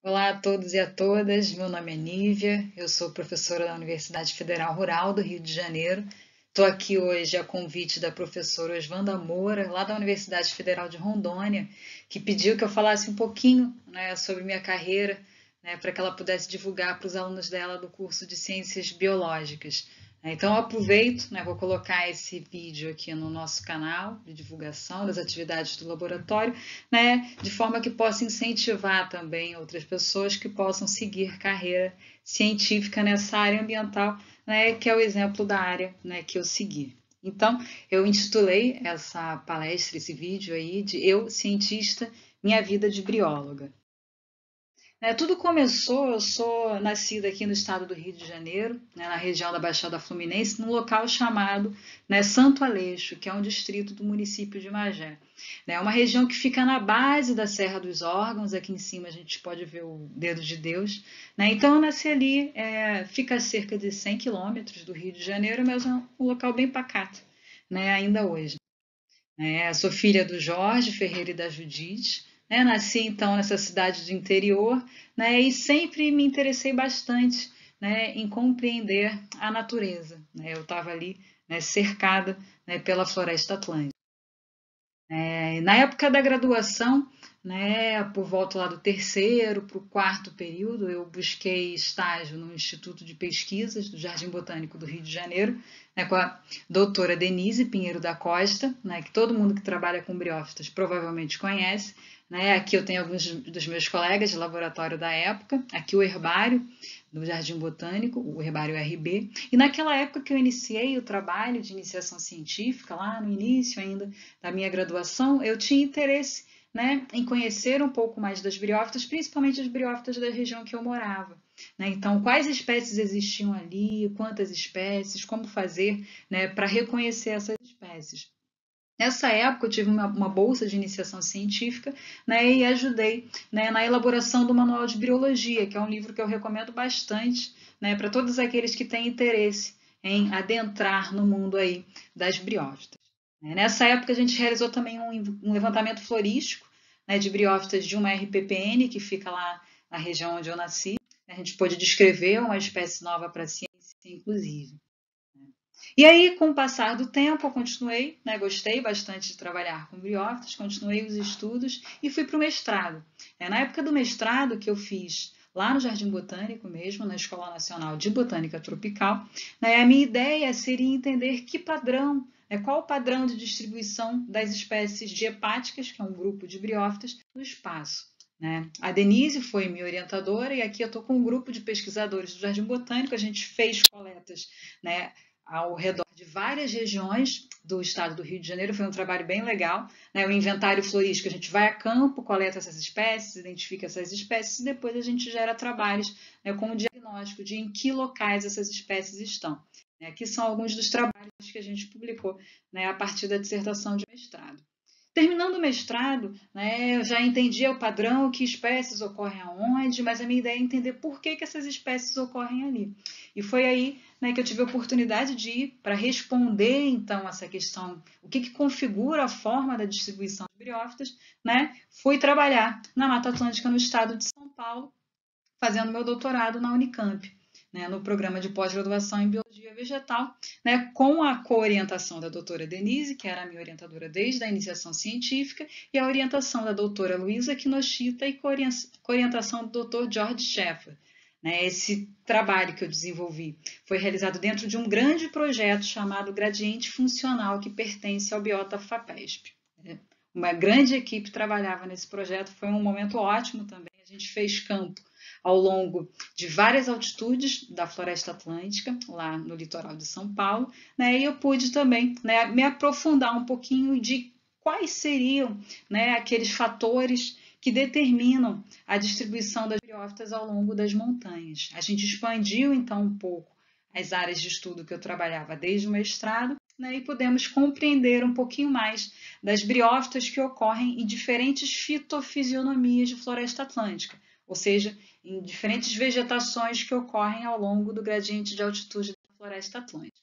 Olá a todos e a todas, meu nome é Nívia, eu sou professora da Universidade Federal Rural do Rio de Janeiro. Estou aqui hoje a convite da professora Oswanda Moura, lá da Universidade Federal de Rondônia, que pediu que eu falasse um pouquinho, né, sobre minha carreira, né, para que ela pudesse divulgar para os alunos dela do curso de Ciências Biológicas. Então, eu aproveito, né, vou colocar esse vídeo aqui no nosso canal de divulgação das atividades do laboratório, né, de forma que possa incentivar também outras pessoas que possam seguir carreira científica nessa área ambiental, né, que é o exemplo da área, né, que eu segui. Então, eu intitulei essa palestra, esse vídeo aí, de Eu, Cientista, Minha Vida de Brióloga. Tudo começou, eu sou nascida aqui no estado do Rio de Janeiro, né, na região da Baixada Fluminense, num local chamado, né, Santo Aleixo, que é um distrito do município de Magé. É uma região que fica na base da Serra dos Órgãos, aqui em cima a gente pode ver o Dedo de Deus. Né? Então eu nasci ali, fica a cerca de 100 quilômetros do Rio de Janeiro, mas é um local bem pacato, né, ainda hoje. Sou filha do Jorge Ferreira e da Judite. Né? Nasci então nessa cidade do interior, né? E sempre me interessei bastante, né, em compreender a natureza. Né? Eu estava ali, né, cercada, né, pela floresta atlântica. Na época da graduação, né, por volta lá do terceiro para o quarto período, eu busquei estágio no Instituto de Pesquisas do Jardim Botânico do Rio de Janeiro, né, com a doutora Denise Pinheiro da Costa, né, que todo mundo que trabalha com briófitas provavelmente conhece. Né? Aqui eu tenho alguns dos meus colegas de laboratório da época, aqui o herbário do Jardim Botânico, o herbário RB. E naquela época que eu iniciei o trabalho de iniciação científica, lá no início ainda da minha graduação, eu tinha interesse, né, em conhecer um pouco mais das briófitas, principalmente as briófitas da região que eu morava. Né? Então, quais espécies existiam ali, quantas espécies, como fazer, né, para reconhecer essas espécies. Nessa época, eu tive uma bolsa de iniciação científica, né, e ajudei, né, na elaboração do Manual de Briologia, que é um livro que eu recomendo bastante, né, para todos aqueles que têm interesse em adentrar no mundo aí das briófitas. Nessa época, a gente realizou também um levantamento florístico, né, de briófitas de uma RPPN, que fica lá na região onde eu nasci. A gente pôde descrever uma espécie nova para a ciência, inclusive. E aí, com o passar do tempo, eu continuei, né, gostei bastante de trabalhar com briófitas, continuei os estudos e fui para o mestrado. Na época do mestrado que eu fiz lá no Jardim Botânico mesmo, na Escola Nacional de Botânica Tropical, né, a minha ideia seria entender que padrão, qual o padrão de distribuição das espécies diepáticas, que é um grupo de briófitas, no espaço. Né? A Denise foi minha orientadora e aqui eu estou com um grupo de pesquisadores do Jardim Botânico, a gente fez coletas, né, ao redor de várias regiões do estado do Rio de Janeiro. Foi um trabalho bem legal. Né? O inventário florístico, a gente vai a campo, coleta essas espécies, identifica essas espécies e depois a gente gera trabalhos, né, com o diagnóstico de em que locais essas espécies estão. Aqui são alguns dos trabalhos que a gente publicou, né, a partir da dissertação de mestrado. Terminando o mestrado, né, eu já entendia o padrão, que espécies ocorrem aonde, mas a minha ideia é entender por que essas espécies ocorrem ali. E foi aí, né, que eu tive a oportunidade de ir para responder, então, essa questão, o que configura a forma da distribuição de briófitas, né, fui trabalhar na Mata Atlântica no estado de São Paulo, fazendo meu doutorado na Unicamp, né, no programa de pós-graduação em Biologia Vegetal, né, com a coorientação da doutora Denise, que era a minha orientadora desde a iniciação científica, e a orientação da doutora Luísa Kinoshita e coorientação do doutor George Sheffer. Esse trabalho que eu desenvolvi foi realizado dentro de um grande projeto chamado Gradiente Funcional, que pertence ao Biota FAPESP. Uma grande equipe trabalhava nesse projeto, foi um momento ótimo também. A gente fez campo ao longo de várias altitudes da Floresta Atlântica, lá no litoral de São Paulo, né, e eu pude também, né, me aprofundar um pouquinho de quais seriam, né, aqueles fatores que determinam a distribuição das briófitas ao longo das montanhas. A gente expandiu, então, um pouco as áreas de estudo que eu trabalhava desde o mestrado, né, e pudemos compreender um pouquinho mais das briófitas que ocorrem em diferentes fitofisionomias de floresta atlântica, ou seja, em diferentes vegetações que ocorrem ao longo do gradiente de altitude da floresta atlântica.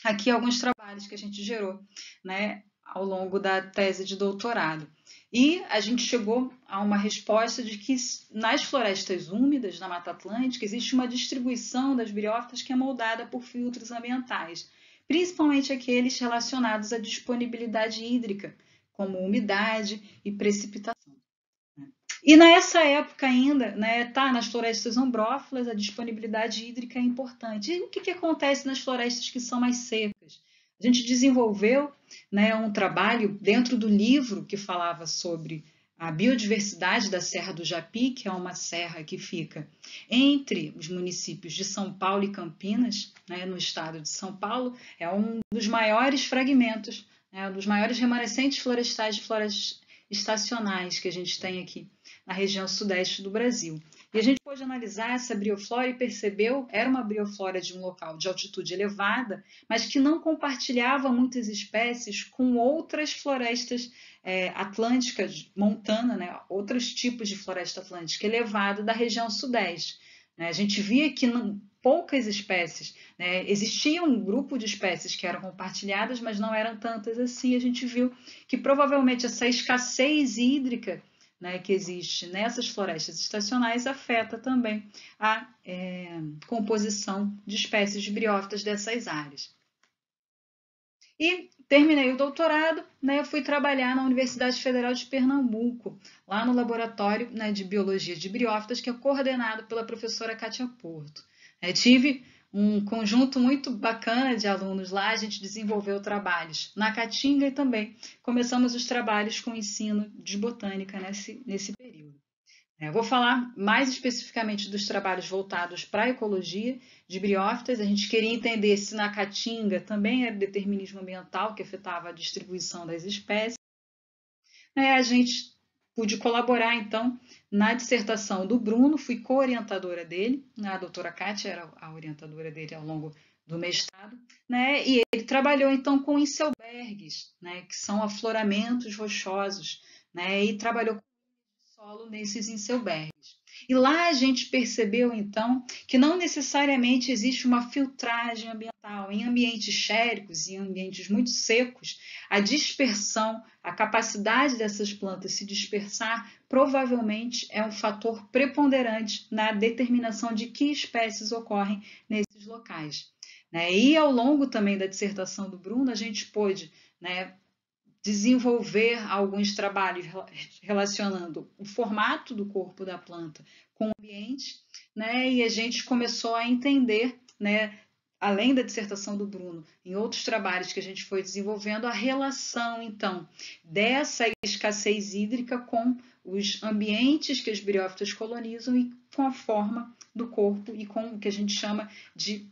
Aqui alguns trabalhos que a gente gerou, né, ao longo da tese de doutorado. E a gente chegou a uma resposta de que nas florestas úmidas, na Mata Atlântica, existe uma distribuição das briófitas que é moldada por filtros ambientais, principalmente aqueles relacionados à disponibilidade hídrica, como umidade e precipitação. E nessa época ainda, né, nas florestas ombrófilas, a disponibilidade hídrica é importante. E o que acontece nas florestas que são mais secas? A gente desenvolveu, né, um trabalho dentro do livro que falava sobre a biodiversidade da Serra do Japi, que é uma serra que fica entre os municípios de São Paulo e Campinas, né, no estado de São Paulo, é um dos maiores fragmentos, né, um dos maiores remanescentes florestais de florestas estacionais que a gente tem aqui na região sudeste do Brasil. E a gente pôde analisar essa brioflora e percebeu, era uma brioflora de um local de altitude elevada, mas que não compartilhava muitas espécies com outras florestas atlânticas, montana, né, outros tipos de floresta atlântica elevada da região sudeste. A gente via que poucas espécies, né, existia um grupo de espécies que eram compartilhadas, mas não eram tantas assim. A gente viu que provavelmente essa escassez hídrica, né, que existe nessas florestas estacionais afeta também a composição de espécies de briófitas dessas áreas. E terminei o doutorado, né, eu fui trabalhar na Universidade Federal de Pernambuco, lá no laboratório, né, de biologia de briófitas, que é coordenado pela professora Kátia Porto. Tive um conjunto muito bacana de alunos lá, a gente desenvolveu trabalhos na Caatinga e também começamos os trabalhos com ensino de botânica nesse período. Eu vou falar mais especificamente dos trabalhos voltados para a ecologia de briófitas. A gente queria entender se na Caatinga também era determinismo ambiental que afetava a distribuição das espécies. A gente pude colaborar, então, na dissertação do Bruno, fui co-orientadora dele, a doutora Kátia era a orientadora dele ao longo do mestrado, e ele trabalhou, então, com inselbergues, que são afloramentos rochosos, e trabalhou com solo nesses inselbergues. E lá a gente percebeu, então, que não necessariamente existe uma filtragem ambiental. Em ambientes xéricos, em ambientes muito secos, a dispersão, a capacidade dessas plantas se dispersar, provavelmente é um fator preponderante na determinação de que espécies ocorrem nesses locais. E ao longo também da dissertação do Bruno, a gente pôde desenvolver alguns trabalhos relacionando o formato do corpo da planta com o ambiente, e a gente começou a entender, além da dissertação do Bruno, em outros trabalhos que a gente foi desenvolvendo, a relação, então, dessa escassez hídrica com os ambientes que as briófitas colonizam e com a forma do corpo e com o que a gente chama de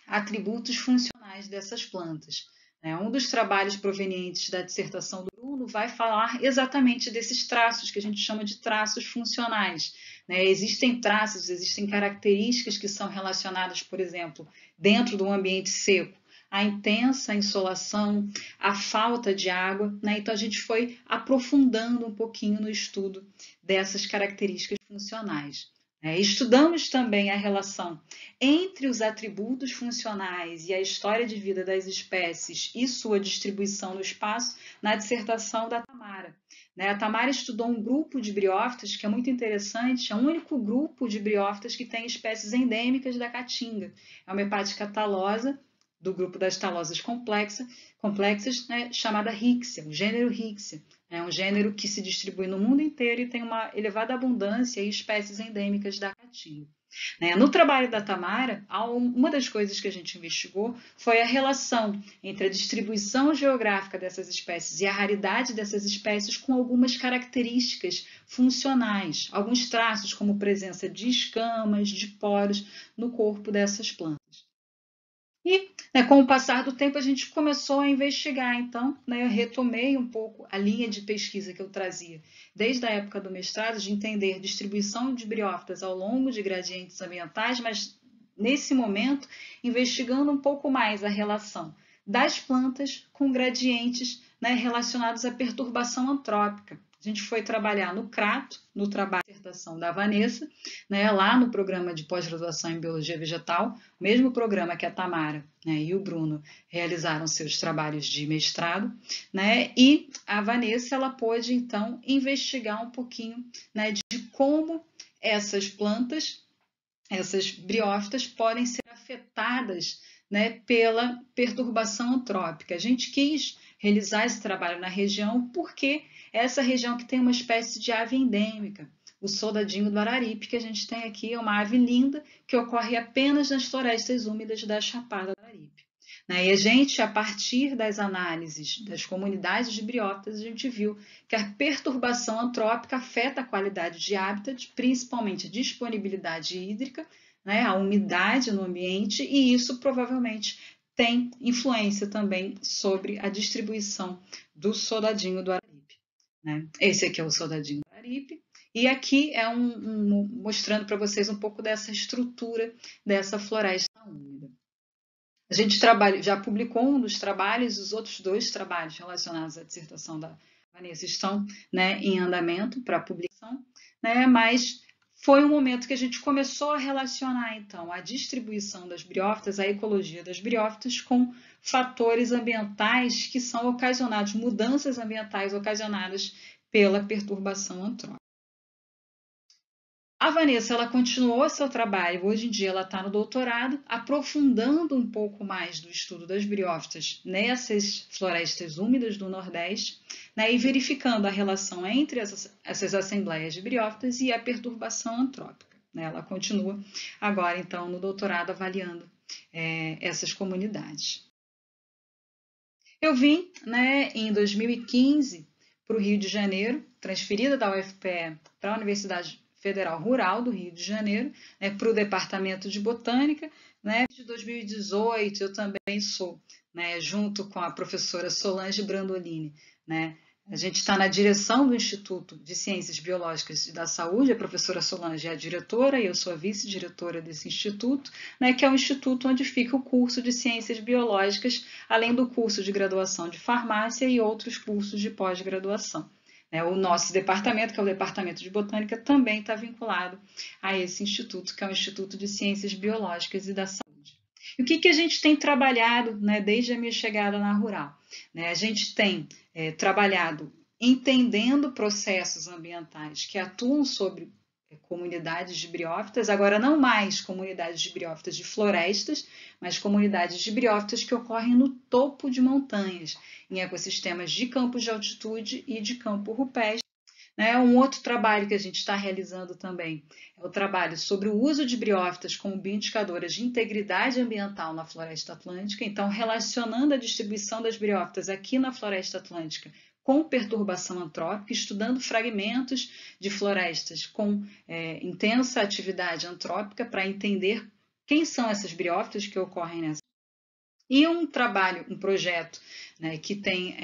atributos funcionais dessas plantas. Um dos trabalhos provenientes da dissertação do Bruno vai falar exatamente desses traços, que a gente chama de traços funcionais. Existem traços, existem características que são relacionadas, por exemplo, dentro de um ambiente seco, a intensa insolação, a falta de água. Então, a gente foi aprofundando um pouquinho no estudo dessas características funcionais. Estudamos também a relação entre os atributos funcionais e a história de vida das espécies e sua distribuição no espaço na dissertação da Tamara. A Tamara estudou um grupo de briófitas que é muito interessante, é o único grupo de briófitas que tem espécies endêmicas da Caatinga. É uma hepática talosa, do grupo das talosas complexas, chamada Rixia, o gênero Rixia. É um gênero que se distribui no mundo inteiro e tem uma elevada abundância e espécies endêmicas da Caatinga. No trabalho da Tamara, uma das coisas que a gente investigou foi a relação entre a distribuição geográfica dessas espécies e a raridade dessas espécies com algumas características funcionais, alguns traços como presença de escamas, de poros no corpo dessas plantas. E, com o passar do tempo, a gente começou a investigar. Então, eu retomei um pouco a linha de pesquisa que eu trazia desde a época do mestrado, de entender distribuição de briófitas ao longo de gradientes ambientais, mas, nesse momento, investigando um pouco mais a relação das plantas com gradientes relacionados à perturbação antrópica. A gente foi trabalhar no Crato, no trabalho de dissertação da Vanessa, né, lá no programa de pós-graduação em Biologia Vegetal, o mesmo programa que a Tamara, né, e o Bruno realizaram seus trabalhos de mestrado, né, e a Vanessa ela pôde, então, investigar um pouquinho, né, de como essas plantas, essas briófitas, podem ser afetadas, né, pela perturbação antrópica. A gente quis realizar esse trabalho na região porque essa região que tem uma espécie de ave endêmica, o soldadinho do Araripe, que a gente tem aqui, é uma ave linda que ocorre apenas nas florestas úmidas da Chapada do Araripe. E a gente, a partir das análises das comunidades de briófitas, a gente viu que a perturbação antrópica afeta a qualidade de habitat, principalmente a disponibilidade hídrica, né, a umidade no ambiente, e isso provavelmente tem influência também sobre a distribuição do soldadinho do Araripe. Né? Esse aqui é o soldadinho do Araripe, e aqui é mostrando para vocês um pouco dessa estrutura dessa floresta úmida. A gente já publicou um dos trabalhos, os outros 2 trabalhos relacionados à dissertação da Vanessa estão, né, em andamento para publicação, né, mas foi um momento que a gente começou a relacionar, então, a distribuição das briófitas, a ecologia das briófitas, com fatores ambientais que são ocasionados, mudanças ambientais ocasionadas pela perturbação antrópica. A Vanessa ela continuou seu trabalho, hoje em dia ela está no doutorado, aprofundando um pouco mais do estudo das briófitas nessas florestas úmidas do Nordeste, né, e verificando a relação entre essas assembleias de briófitas e a perturbação antrópica. Né? Ela continua agora, então, no doutorado, avaliando essas comunidades. Eu vim, né, em 2015 para o Rio de Janeiro, transferida da UFPE para a Universidade Federal Rural do Rio de Janeiro, né, para o Departamento de Botânica. Né, de 2018 eu também sou, né, junto com a professora Solange Brandolini, né, a gente está na direção do Instituto de Ciências Biológicas e da Saúde, a professora Solange é a diretora e eu sou a vice-diretora desse instituto, né, que é um instituto onde fica o curso de Ciências Biológicas, além do curso de graduação de farmácia e outros cursos de pós-graduação. O nosso departamento, que é o Departamento de Botânica, também está vinculado a esse instituto, que é o Instituto de Ciências Biológicas e da Saúde. E o que a gente tem trabalhado, né, desde a minha chegada na Rural? A gente tem trabalhado entendendo processos ambientais que atuam sobre comunidades de briófitas, agora não mais comunidades de briófitas de florestas, mas comunidades de briófitas que ocorrem no topo de montanhas, em ecossistemas de campos de altitude e de campo rupestre. Um outro trabalho que a gente está realizando também é o trabalho sobre o uso de briófitas como bioindicadoras de integridade ambiental na floresta atlântica, então relacionando a distribuição das briófitas aqui na floresta atlântica com perturbação antrópica, estudando fragmentos de florestas com intensa atividade antrópica para entender quem são essas briófitas que ocorrem nessa. E um projeto, né, que tem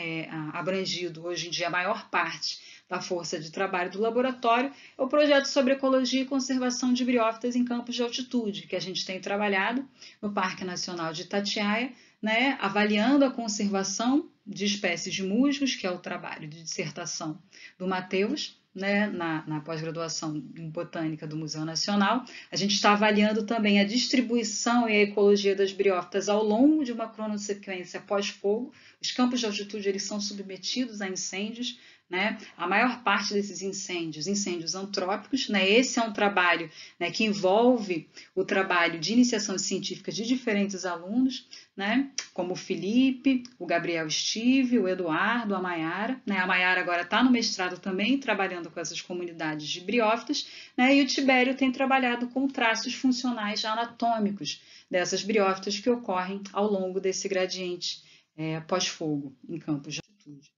abrangido hoje em dia a maior parte da força de trabalho do laboratório, é o projeto sobre ecologia e conservação de briófitas em campos de altitude, que a gente tem trabalhado no Parque Nacional de Itatiaia, né, avaliando a conservação de espécies de musgos, que é o trabalho de dissertação do Matheus, né, na pós-graduação em Botânica do Museu Nacional. A gente está avaliando também a distribuição e a ecologia das briófitas ao longo de uma cronossequência pós-fogo. Os campos de altitude eles são submetidos a incêndios, né? A maior parte desses incêndios antrópicos, né? Esse é um trabalho, né, que envolve o trabalho de iniciação científica de diferentes alunos, né, como o Felipe, o Gabriel Stive, o Eduardo, a Maiara. Né? A Maiara agora está no mestrado também, trabalhando com essas comunidades de briófitas, né? E o Tibério tem trabalhado com traços funcionais anatômicos dessas briófitas que ocorrem ao longo desse gradiente pós-fogo em campos de altitude.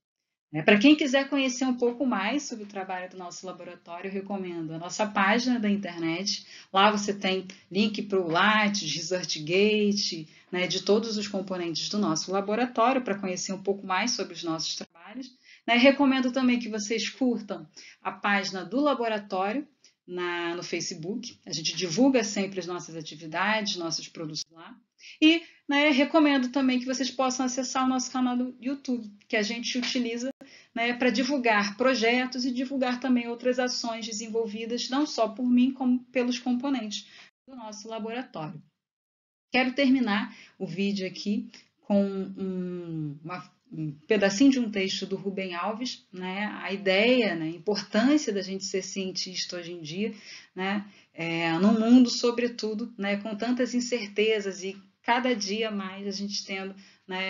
Para quem quiser conhecer um pouco mais sobre o trabalho do nosso laboratório, eu recomendo a nossa página da internet. Lá você tem link para o Lattes, ResearchGate, né, de todos os componentes do nosso laboratório, para conhecer um pouco mais sobre os nossos trabalhos. Recomendo também que vocês curtam a página do laboratório, no Facebook. A gente divulga sempre as nossas atividades, nossos produtos lá. E recomendo também que vocês possam acessar o nosso canal do YouTube, que a gente utiliza para divulgar projetos e divulgar também outras ações desenvolvidas, não só por mim, como pelos componentes do nosso laboratório. Quero terminar o vídeo aqui com um pedacinho de um texto do Rubem Alves, a ideia, a importância da gente ser cientista hoje em dia, num mundo, sobretudo, com tantas incertezas e cada dia mais a gente tendo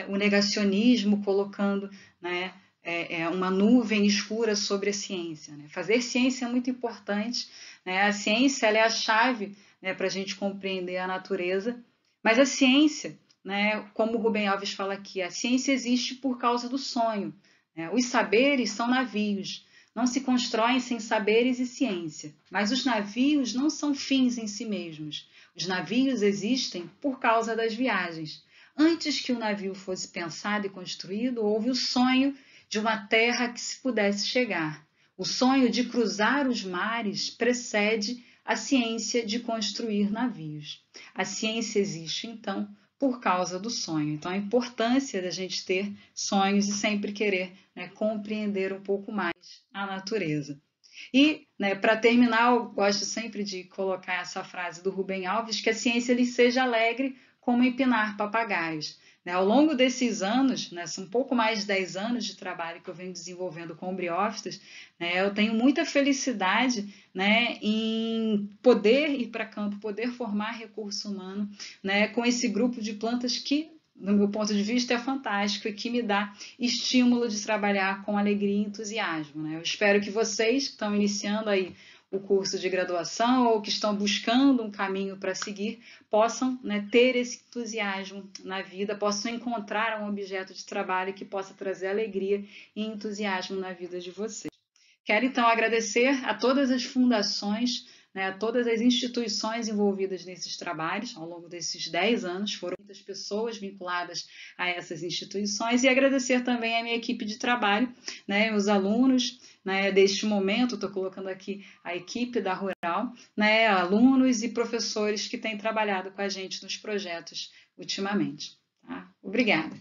o negacionismo colocando uma nuvem escura sobre a ciência. Fazer ciência é muito importante, a ciência ela é a chave para a gente compreender a natureza, mas a ciência, como o Rubem Alves fala aqui, a ciência existe por causa do sonho. Os saberes são navios, não se constroem sem saberes e ciência, mas os navios não são fins em si mesmos. Os navios existem por causa das viagens. Antes que o navio fosse pensado e construído, houve o sonho de uma terra que se pudesse chegar. O sonho de cruzar os mares precede a ciência de construir navios. A ciência existe, então, por causa do sonho. Então, a importância da gente ter sonhos e sempre querer compreender um pouco mais a natureza. E, para terminar, eu gosto sempre de colocar essa frase do Rubem Alves, que a ciência lhe seja alegre como empinar papagaios. Ao longo desses anos, são um pouco mais de 10 anos de trabalho que eu venho desenvolvendo com briófitas, eu tenho muita felicidade em poder ir para campo, poder formar recurso humano com esse grupo de plantas que, no meu ponto de vista, é fantástico e que me dá estímulo de trabalhar com alegria e entusiasmo. Eu espero que vocês que estão iniciando aí o curso de graduação ou que estão buscando um caminho para seguir, possam ter esse entusiasmo na vida, possam encontrar um objeto de trabalho que possa trazer alegria e entusiasmo na vida de vocês. Quero, então, agradecer a todas as fundações, a todas as instituições envolvidas nesses trabalhos, ao longo desses 10 anos, foram muitas pessoas vinculadas a essas instituições, e agradecer também a minha equipe de trabalho, os alunos, deste momento, estou colocando aqui a equipe da Rural, alunos e professores que têm trabalhado com a gente nos projetos ultimamente. Tá? Obrigada.